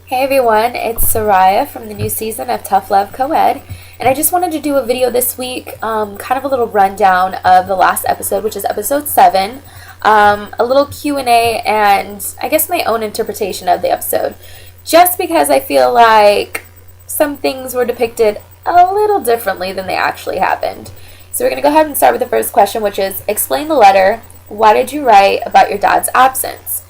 Hey everyone, it's Sariya from the new season of Tough Love Co-Ed, and I just wanted to do a video this week, kind of a little rundown of the last episode, which is episode 7, a little Q&A, and I guess my own interpretation of the episode, just because I feel like some things were depicted a little differently than they actually happened. So we're going to go ahead and start with the first question, which is, explain the letter. Why did you write about your dad's absence?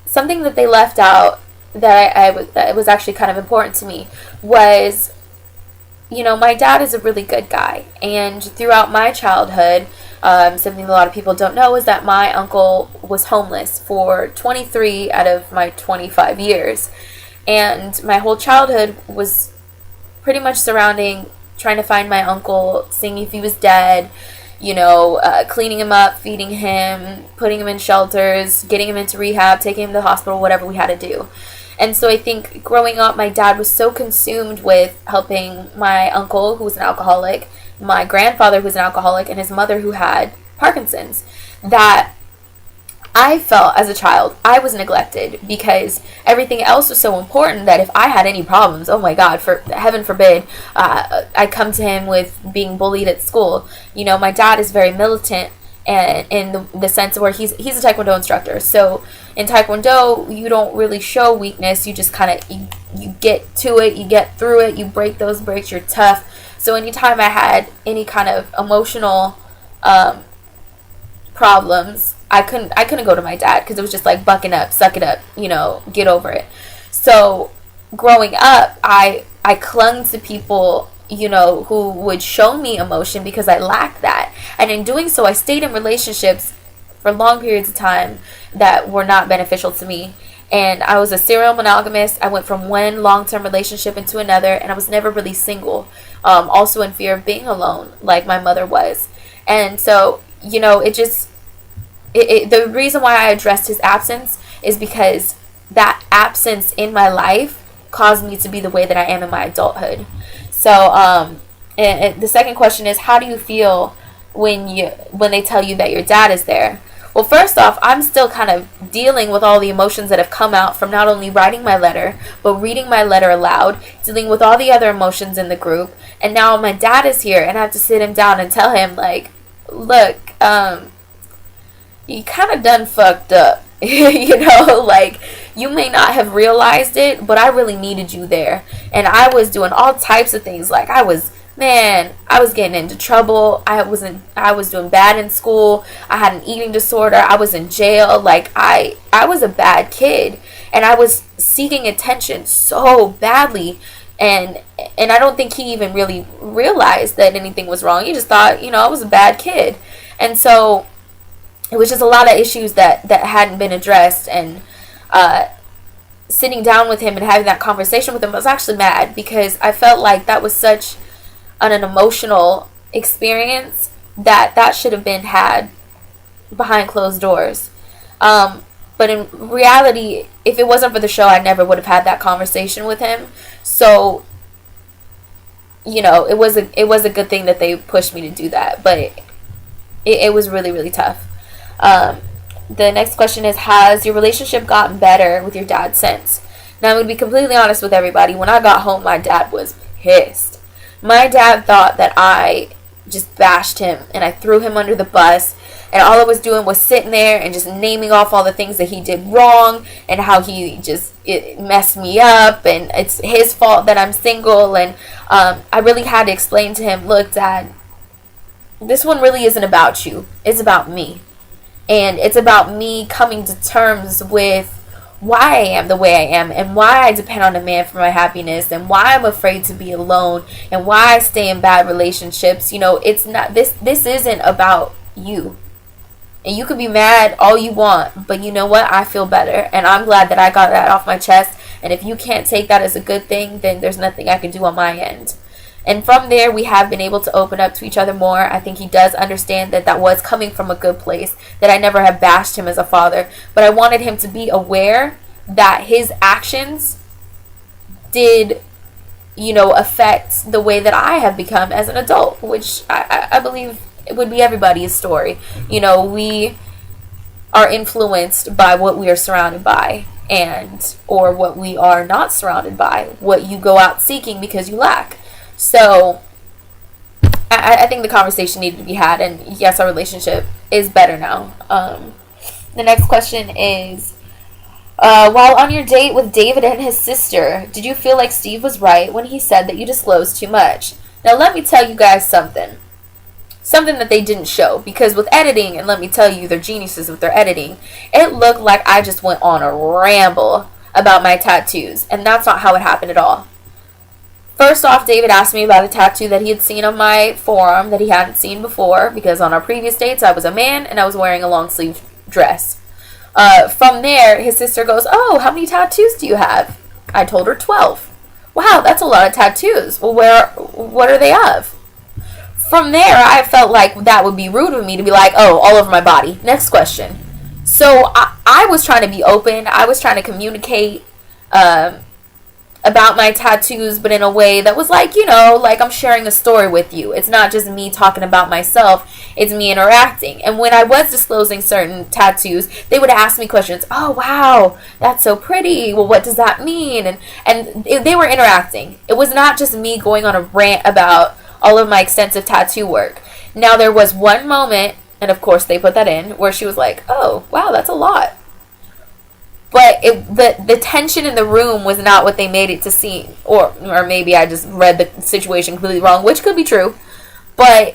Something that they left out that was actually kind of important to me was, my dad is a really good guy, and throughout my childhood, something a lot of people don't know is that my uncle was homeless for 23 out of my 25 years, and my whole childhood was pretty much surrounding trying to find my uncle, seeing if he was dead, cleaning him up, feeding him, putting him in shelters, getting him into rehab, taking him to the hospital, whatever we had to do. And so I think growing up, my dad was so consumed with helping my uncle, who was an alcoholic, my grandfather, who was an alcoholic, and his mother, who had Parkinson's, that I felt as a child I was neglected because everything else was so important that if I had any problems, oh my God, for heaven forbid, I come to him with being bullied at school. My dad is very militant, and in the sense where he's a taekwondo instructor. So in taekwondo, you don't really show weakness. You just kind of you get to it, you get through it, you break those breaks. You're tough. So anytime I had any kind of emotional problems, I couldn't go to my dad because it was just like, bucking up, suck it up, get over it. So growing up, I clung to people who would show me emotion because I lacked that. And in doing so, I stayed in relationships for long periods of time that were not beneficial to me. And I was a serial monogamist. I went from one long-term relationship into another, and I was never really single. Also in fear of being alone, like my mother was. And so, the reason why I addressed his absence is because that absence in my life caused me to be the way that I am in my adulthood. So, and the second question is, how do you feel when they tell you that your dad is there? Well, first off, I'm still kind of dealing with all the emotions that have come out from not only writing my letter, but reading my letter aloud, dealing with all the other emotions in the group, and now my dad is here, and I have to sit him down and tell him, like, look, you kind of done fucked up. Like, you may not have realized it, but I really needed you there. And I was doing all types of things. Like, I was getting into trouble. I was doing bad in school. I had an eating disorder. I was in jail. Like, I was a bad kid, and I was seeking attention so badly. And I don't think he even really realized that anything was wrong. He just thought, I was a bad kid. And so it was just a lot of issues that hadn't been addressed, and sitting down with him and having that conversation with him, I was actually mad because I felt like that was such an emotional experience that should have been had behind closed doors. But in reality, if it wasn't for the show, I never would have had that conversation with him. So, it was a good thing that they pushed me to do that, but it was really, really tough. The next question is, has your relationship gotten better with your dad since? Now, I'm going to be completely honest with everybody. When I got home, my dad was pissed. My dad thought that I just bashed him and I threw him under the bus, and all I was doing was sitting there and just naming off all the things that he did wrong and how it messed me up, and it's his fault that I'm single. And I really had to explain to him, look, Dad, this one really isn't about you. It's about me. And it's about me coming to terms with why I am the way I am, and why I depend on a man for my happiness, and why I'm afraid to be alone, and why I stay in bad relationships. It's not, this isn't about you. And you can be mad all you want, but you know what? I feel better, and I'm glad that I got that off my chest. And if you can't take that as a good thing, then there's nothing I can do on my end. And from there, we have been able to open up to each other more. I think he does understand that was coming from a good place, that I never have bashed him as a father. But I wanted him to be aware that his actions did, affect the way that I have become as an adult, which I believe it would be everybody's story. We are influenced by what we are surrounded by. and or what we are not surrounded by, what you go out seeking because you lack. So I think the conversation needed to be had, and yes, our relationship is better now. The next question is, while on your date with David and his sister, did you feel like Steve was right when he said that you disclosed too much? Now let me tell you guys something that they didn't show, because with editing, and let me tell you, they're geniuses with their editing, it looked like I just went on a ramble about my tattoos, and that's not how it happened at all. First off, David asked me about a tattoo that he had seen on my forearm that he hadn't seen before, because on our previous dates I was a man and I was wearing a long sleeve dress. From there, his sister goes, "Oh, how many tattoos do you have?" I told her 12. Wow, that's a lot of tattoos. Well, what are they of? From there, I felt like that would be rude of me to be like, "Oh, all over my body." Next question. So I was trying to be open. I was trying to communicate about my tattoos, but in a way that was like, like I'm sharing a story with you. It's not just me talking about myself. It's me interacting. And when I was disclosing certain tattoos, they would ask me questions. "Oh, wow, that's so pretty. Well, what does that mean?" And they were interacting. It was not just me going on a rant about all of my extensive tattoo work. Now, there was one moment, and of course they put that in, where she was like, "Oh, wow, that's a lot." But the tension in the room was not what they made it to seem. Or maybe I just read the situation completely wrong, which could be true. But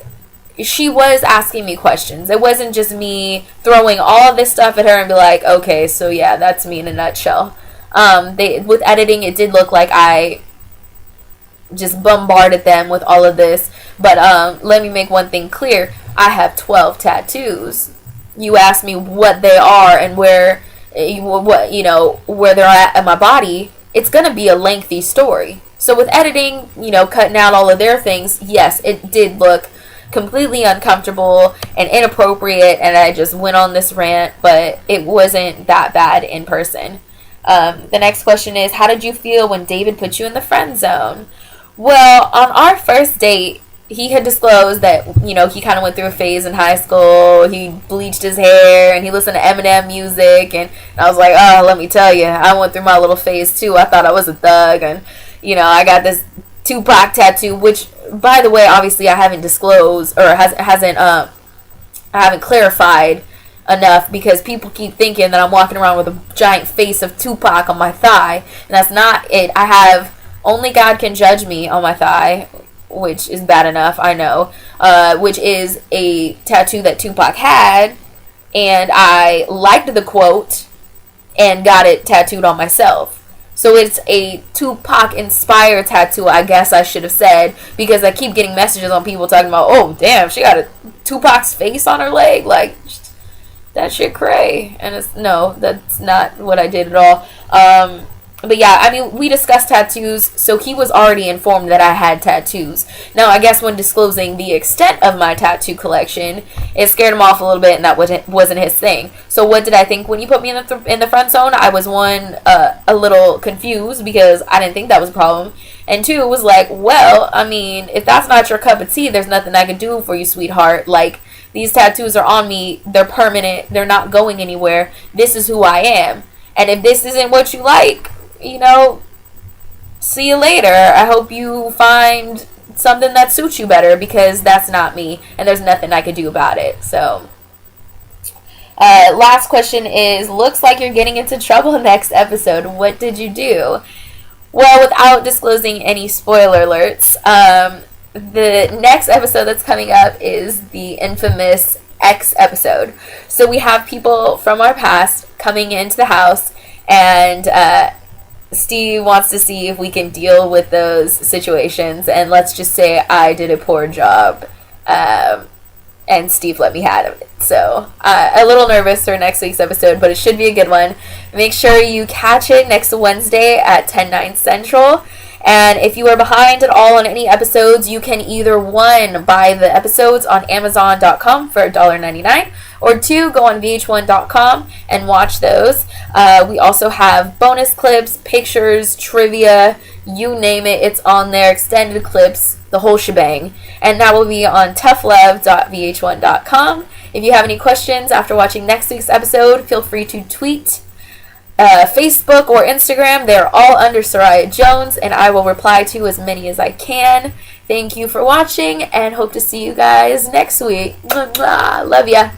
she was asking me questions. It wasn't just me throwing all of this stuff at her and be like, "Okay, so yeah, that's me in a nutshell." With editing, it did look like I just bombarded them with all of this. But let me make one thing clear. I have 12 tattoos. You asked me what they are and where they're at in my body. It's going to be a lengthy story. So with editing, cutting out all of their things, yes, it did look completely uncomfortable and inappropriate, and I just went on this rant, but it wasn't that bad in person. The next question is, how did you feel when David put you in the friend zone? Well, on our first date, he had disclosed that, he kind of went through a phase in high school. He bleached his hair and he listened to Eminem music. And I was like, "Oh, let me tell you, I went through my little phase too. I thought I was a thug. And, I got this Tupac tattoo," which, by the way, obviously I haven't disclosed, or I haven't clarified enough, because people keep thinking that I'm walking around with a giant face of Tupac on my thigh. And that's not it. I have "Only God Can Judge Me" on my thigh, which is bad enough, I know, which is a tattoo that Tupac had, and I liked the quote and got it tattooed on myself. So it's a Tupac-inspired tattoo, I guess I should have said, because I keep getting messages on people talking about, "Oh, damn, she got a Tupac's face on her leg, like, that shit cray." And no, that's not what I did at all. But yeah, we discussed tattoos, so he was already informed that I had tattoos. Now, I guess when disclosing the extent of my tattoo collection, it scared him off a little bit, and that wasn't his thing. So what did I think when you put me in the friend zone? I was, one, a little confused, because I didn't think that was a problem. And two, it was like, well, if that's not your cup of tea, there's nothing I can do for you, sweetheart. Like, these tattoos are on me, they're permanent, they're not going anywhere. This is who I am. And if this isn't what you like, see you later. I hope you find something that suits you better, because that's not me, and there's nothing I could do about it. So, last question is, looks like you're getting into trouble next episode. What did you do? Well, without disclosing any spoiler alerts, the next episode that's coming up is the infamous X episode. So we have people from our past coming into the house, and Steve wants to see if we can deal with those situations, and let's just say I did a poor job, and Steve let me have it. So, a little nervous for next week's episode, but it should be a good one. Make sure you catch it next Wednesday at 10/9 Central. And if you are behind at all on any episodes, you can either, one, buy the episodes on Amazon.com for $1.99, or two, go on VH1.com and watch those. We also have bonus clips, pictures, trivia, you name it, it's on there, extended clips, the whole shebang. And that will be on toughlove.vh1.com. If you have any questions after watching next week's episode, feel free to tweet Facebook or Instagram. They're all under Sariya Jones, and I will reply to as many as I can. Thank you for watching, and hope to see you guys next week. Love ya.